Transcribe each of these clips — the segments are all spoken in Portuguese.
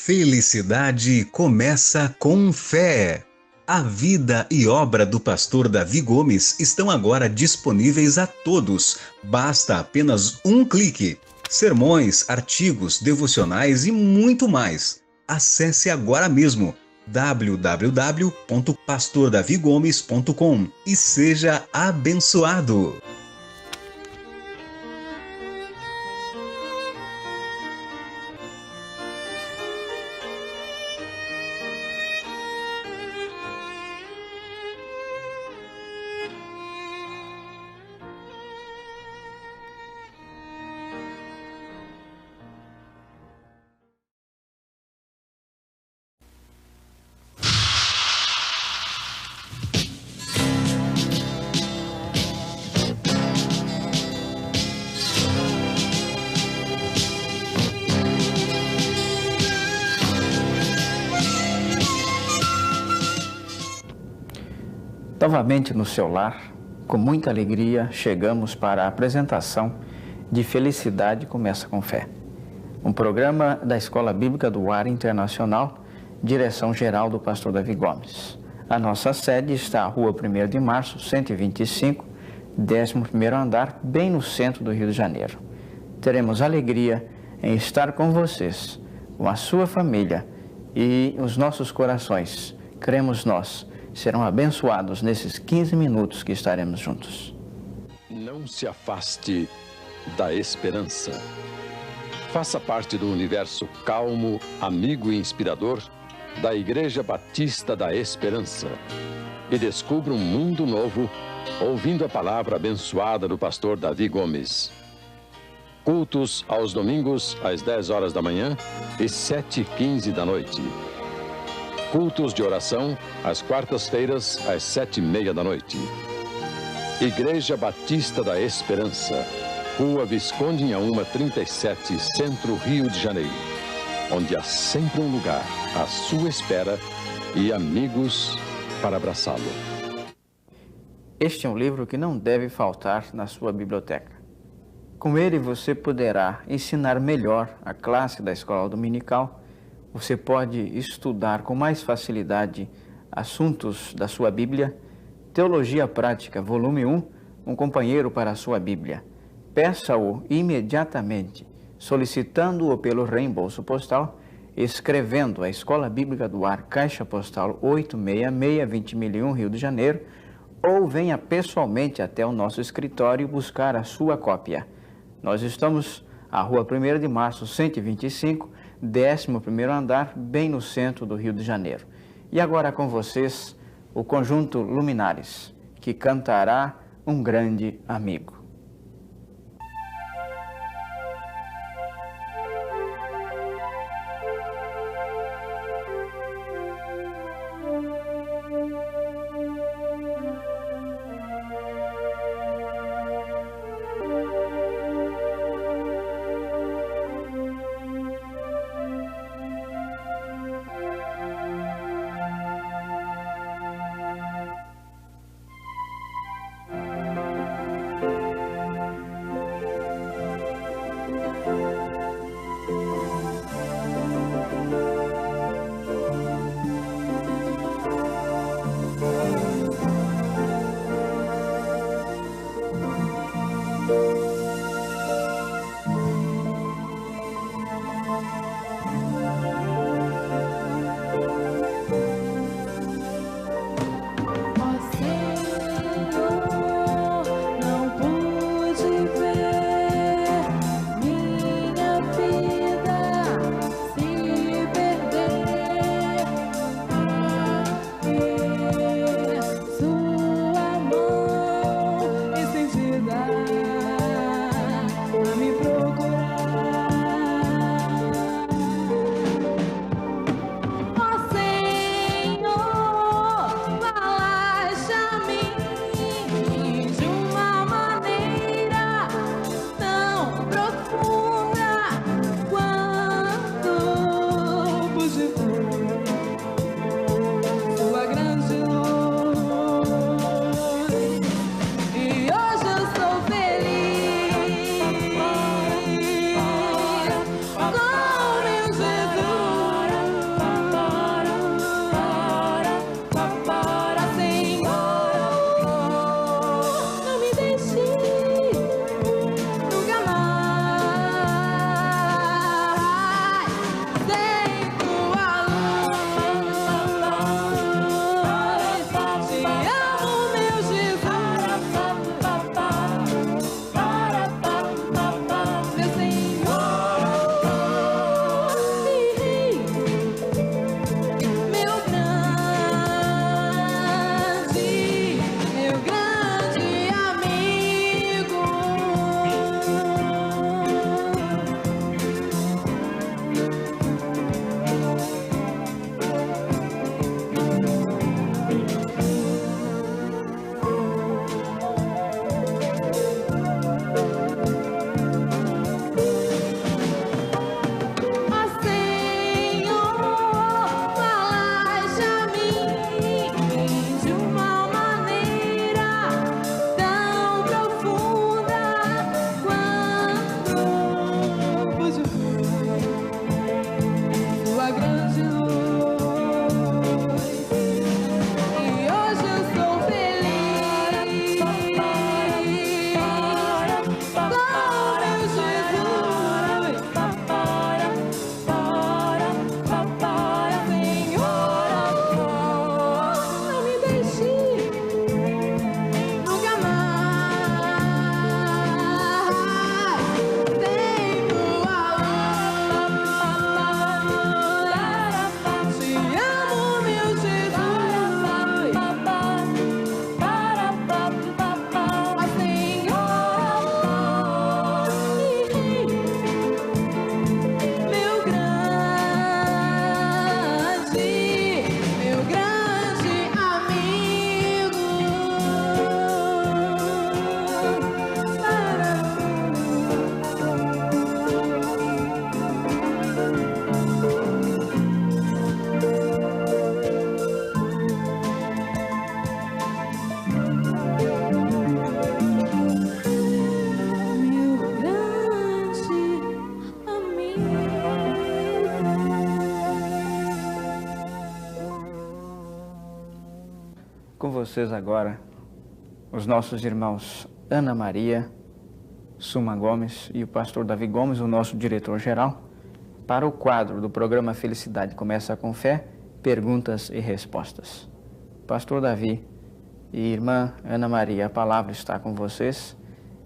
Felicidade começa com fé. A vida e obra do pastor Davi Gomes estão agora disponíveis a todos. Basta apenas um clique. Sermões, artigos, devocionais e muito mais. Acesse agora mesmo www.pastordavigomes.com e seja abençoado. Novamente no seu lar, com muita alegria, chegamos para a apresentação de Felicidade Começa com Fé, um programa da Escola Bíblica do Ar Internacional, direção-geral do pastor Davi Gomes. A nossa sede está à Rua 1º de Março, 125, 11º andar, bem no centro do Rio de Janeiro. Teremos alegria em estar com vocês, com a sua família e os nossos corações, cremos nós, serão abençoados nesses 15 minutos que estaremos juntos. Não se afaste da esperança. Faça parte do universo calmo, amigo e inspirador da Igreja Batista da Esperança e descubra um mundo novo ouvindo a palavra abençoada do pastor Davi Gomes. Cultos aos domingos às 10 horas da manhã e 7h15 da noite. Cultos de oração às quartas-feiras, às 7h30 da noite. Igreja Batista da Esperança, Rua Visconde Inhaúma 37, Centro, Rio de Janeiro, onde há sempre um lugar à sua espera e amigos para abraçá-lo. Este é um livro que não deve faltar na sua biblioteca. Com ele você poderá ensinar melhor a classe da escola dominical. Você pode estudar com mais facilidade assuntos da sua Bíblia. Teologia Prática, volume 1, um companheiro para a sua Bíblia. Peça-o imediatamente, solicitando-o pelo reembolso postal, escrevendo a Escola Bíblica do Ar, Caixa Postal 866, 20.001, Rio de Janeiro, ou venha pessoalmente até o nosso escritório buscar a sua cópia. Nós estamos à Rua 1º de Março, 125, 11º andar, bem no centro do Rio de Janeiro. E agora com vocês, o conjunto Luminares, que cantará Um Grande Amigo. vocês agora os nossos irmãos Ana Maria, Suma Gomes e o pastor Davi Gomes, o nosso diretor-geral, para o quadro do programa Felicidade Começa com Fé, perguntas e respostas. Pastor Davi e irmã Ana Maria, a palavra está com vocês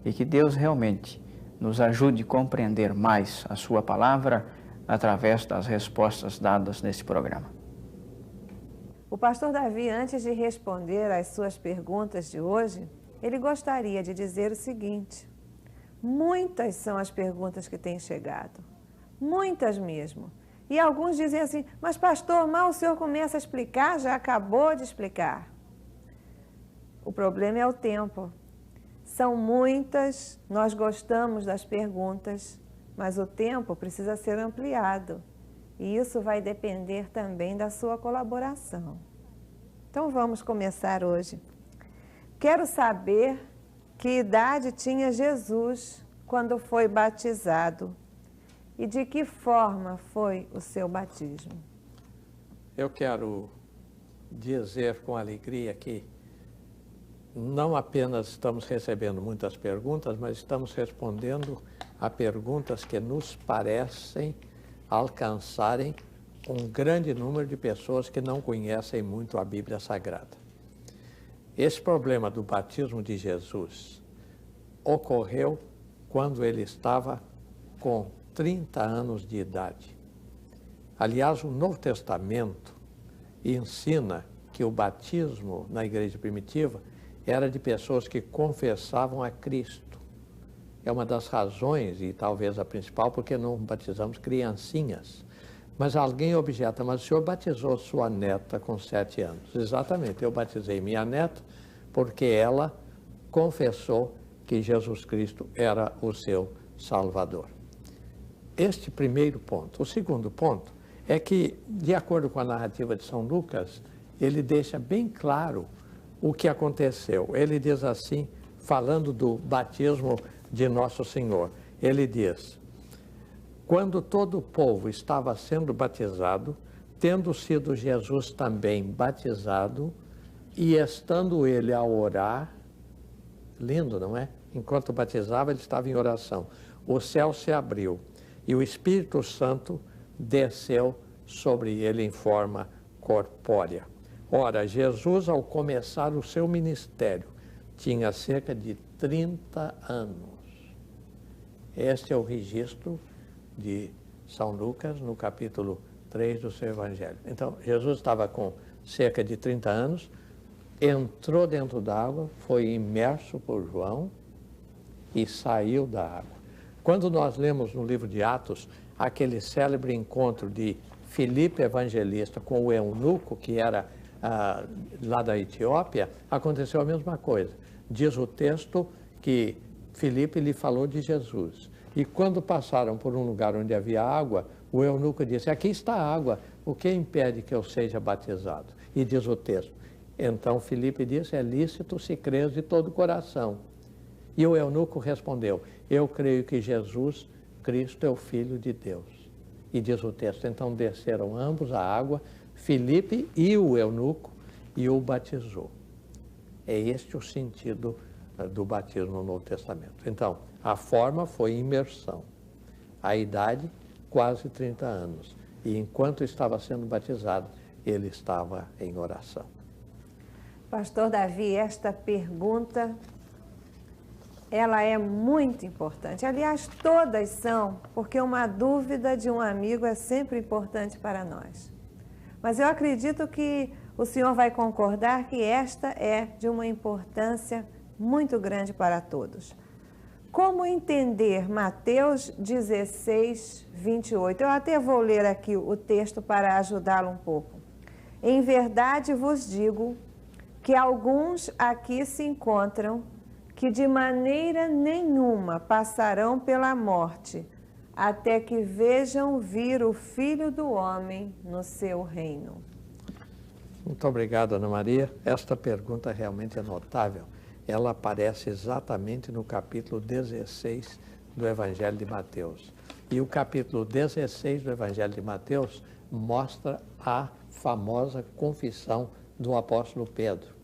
e que Deus realmente nos ajude a compreender mais a sua palavra através das respostas dadas nesse programa. O pastor Davi, antes de responder às suas perguntas de hoje, ele gostaria de dizer o seguinte: muitas são as perguntas que têm chegado, muitas mesmo. E alguns dizem assim, mas pastor, mal o senhor começa a explicar, já acabou de explicar. O problema é o tempo. São muitas, nós gostamos das perguntas, mas o tempo precisa ser ampliado. E isso vai depender também da sua colaboração. Então vamos começar hoje. Quero saber que idade tinha Jesus quando foi batizado e de que forma foi o seu batismo. Eu quero dizer com alegria que não apenas estamos recebendo muitas perguntas, mas estamos respondendo a perguntas que nos parecem alcançarem um grande número de pessoas que não conhecem muito a Bíblia Sagrada. Esse problema do batismo de Jesus ocorreu quando ele estava com 30 anos de idade. Aliás, o Novo Testamento ensina que o batismo na igreja primitiva era de pessoas que confessavam a Cristo. É uma das razões, e talvez a principal, porque não batizamos criancinhas. Mas alguém objeta, mas o senhor batizou sua neta com 7 anos. Exatamente, eu batizei minha neta porque ela confessou que Jesus Cristo era o seu Salvador. Este primeiro ponto. O segundo ponto é que, de acordo com a narrativa de São Lucas, ele deixa bem claro o que aconteceu. Ele diz assim, falando do batismo de Nosso Senhor. Ele diz, quando todo o povo estava sendo batizado, tendo sido Jesus também batizado, e estando ele a orar, lindo, não é? Enquanto batizava, ele estava em oração. O céu se abriu e o Espírito Santo desceu sobre ele em forma corpórea. Ora, Jesus, ao começar o seu ministério, tinha cerca de 30 anos. Este é o registro de São Lucas, no capítulo 3 do seu Evangelho. Então, Jesus estava com cerca de 30 anos, entrou dentro da água, foi imerso por João e saiu da água. Quando nós lemos no livro de Atos, aquele célebre encontro de Filipe Evangelista com o eunuco, que era lá da Etiópia, aconteceu a mesma coisa. Diz o texto que Filipe lhe falou de Jesus. E quando passaram por um lugar onde havia água, o eunuco disse, aqui está a água, o que impede que eu seja batizado? E diz o texto, então Filipe disse, é lícito se crês de todo o coração. E o eunuco respondeu, eu creio que Jesus Cristo é o Filho de Deus. E diz o texto, então desceram ambos à água, Filipe e o eunuco, e o batizou. É este o sentido do batismo no Novo Testamento. Então, a forma foi imersão. A idade, quase 30 anos. E enquanto estava sendo batizado, ele estava em oração. Pastor Davi, esta pergunta, ela é muito importante. Aliás, todas são, porque uma dúvida de um amigo é sempre importante para nós. Mas eu acredito que o senhor vai concordar que esta é de uma importância muito grande para todos. Como entender Mateus 16, 28? Eu até vou ler aqui o texto para ajudá-lo um pouco. Em verdade vos digo que alguns aqui se encontram que de maneira nenhuma passarão pela morte, até que vejam vir o Filho do Homem no seu reino. Muito obrigado, Ana Maria. Esta pergunta realmente é notável. Ela aparece exatamente no capítulo 16 do Evangelho de Mateus. E o capítulo 16 do Evangelho de Mateus mostra a famosa confissão do apóstolo Pedro.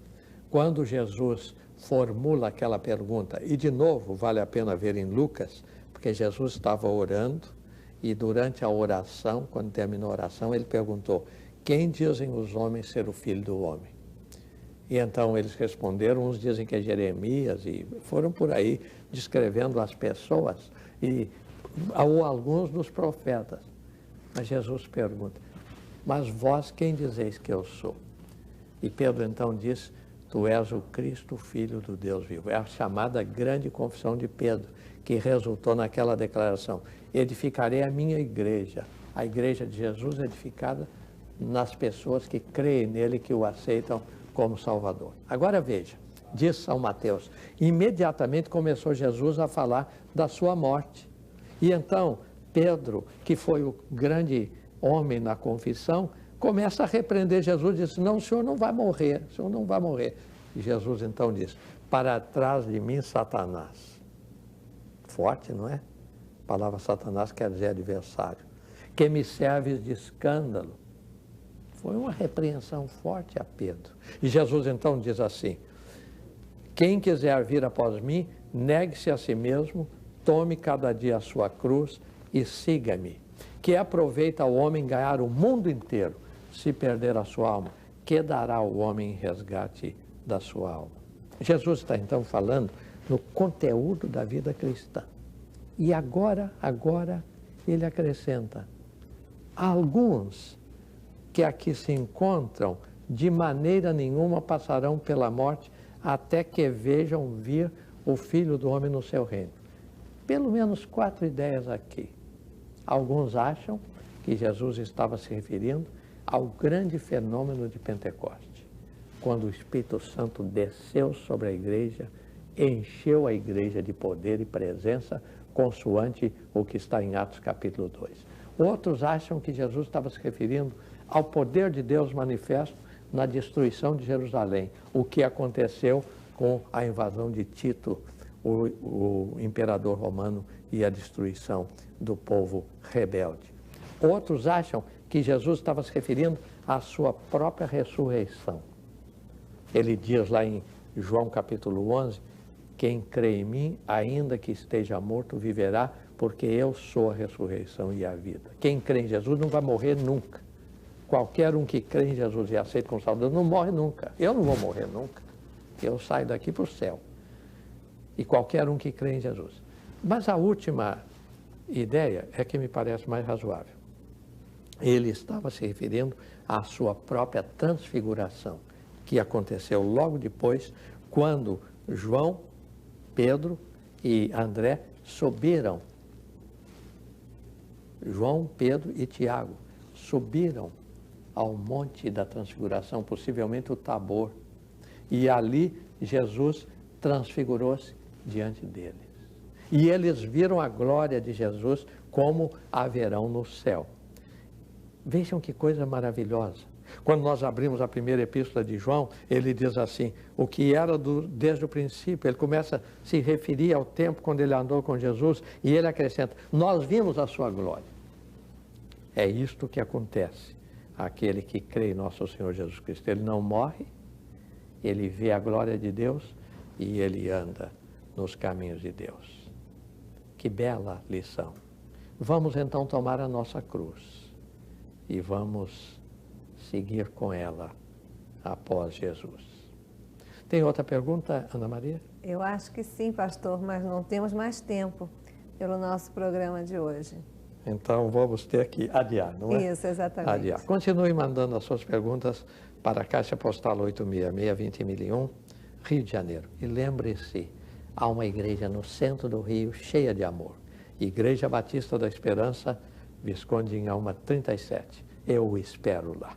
quando Jesus formula aquela pergunta, e de novo vale a pena ver em Lucas, porque Jesus estava orando, e durante a oração, quando terminou a oração, ele perguntou: quem dizem os homens ser o Filho do Homem? E então eles responderam, uns dizem que é Jeremias, e foram por aí descrevendo as pessoas, ou alguns dos profetas. Mas Jesus pergunta: mas vós quem dizeis que eu sou? E Pedro então diz: tu és o Cristo, Filho do Deus vivo. É a chamada grande confissão de Pedro, que resultou naquela declaração: edificarei a minha igreja. A igreja de Jesus edificada nas pessoas que creem nele, que o aceitam como Salvador. Agora veja, diz São Mateus, imediatamente começou Jesus a falar da sua morte. E então Pedro, que foi o grande homem na confissão, começa a repreender Jesus, diz: não, o senhor não vai morrer, o senhor não vai morrer. E Jesus então diz: para trás de mim, Satanás. Forte, não é? A palavra Satanás quer dizer adversário. Que me serves de escândalo. Foi uma repreensão forte a Pedro. E Jesus então diz assim: quem quiser vir após mim, negue-se a si mesmo, tome cada dia a sua cruz e siga-me. Que aproveita o homem ganhar o mundo inteiro, se perder a sua alma? Que dará o homem em resgate da sua alma? Jesus está então falando no conteúdo da vida cristã. E agora ele acrescenta: alguns que aqui se encontram, de maneira nenhuma passarão pela morte, até que vejam vir o Filho do Homem no seu reino. Pelo menos 4 ideias aqui. Alguns acham que Jesus estava se referindo ao grande fenômeno de Pentecoste, quando o Espírito Santo desceu sobre a igreja, encheu a igreja de poder e presença, consoante o que está em Atos capítulo 2. Outros acham que Jesus estava se referindo ao poder de Deus manifesto na destruição de Jerusalém, o que aconteceu com a invasão de Tito, o imperador romano, e a destruição do povo rebelde. Outros acham que Jesus estava se referindo à sua própria ressurreição. Ele diz lá em João capítulo 11, quem crê em mim, ainda que esteja morto, viverá, porque eu sou a ressurreição e a vida. Quem crê em Jesus não vai morrer nunca. Qualquer um que crê em Jesus e aceita como Salvador não morre nunca. Eu não vou morrer nunca. Eu saio daqui para o céu. E qualquer um que crê em Jesus. Mas a última ideia é que me parece mais razoável. Ele estava se referindo à sua própria transfiguração, que aconteceu logo depois, quando João, Pedro e André subiram. João, Pedro e Tiago subiram ao monte da transfiguração, possivelmente o Tabor. E ali Jesus transfigurou-se diante deles. E eles viram a glória de Jesus como a verão no céu. Vejam que coisa maravilhosa. Quando nós abrimos a primeira epístola de João, ele diz assim, o que era desde o princípio, ele começa a se referir ao tempo quando ele andou com Jesus, e ele acrescenta, nós vimos a sua glória. É isto que acontece àquele que crê em nosso Senhor Jesus Cristo. Ele não morre, ele vê a glória de Deus e ele anda nos caminhos de Deus. Que bela lição. Vamos então tomar a nossa cruz e vamos seguir com ela após Jesus. Tem outra pergunta, Ana Maria? Eu acho que sim, pastor, mas não temos mais tempo pelo nosso programa de hoje. Então vamos ter que adiar, não é? Isso, exatamente. Adiar. Continue mandando as suas perguntas para a Caixa Postal 866, 20.001, Rio de Janeiro. E lembre-se, há uma igreja no centro do Rio cheia de amor. Igreja Batista da Esperança, Visconde Inhalma 37. Eu o espero lá.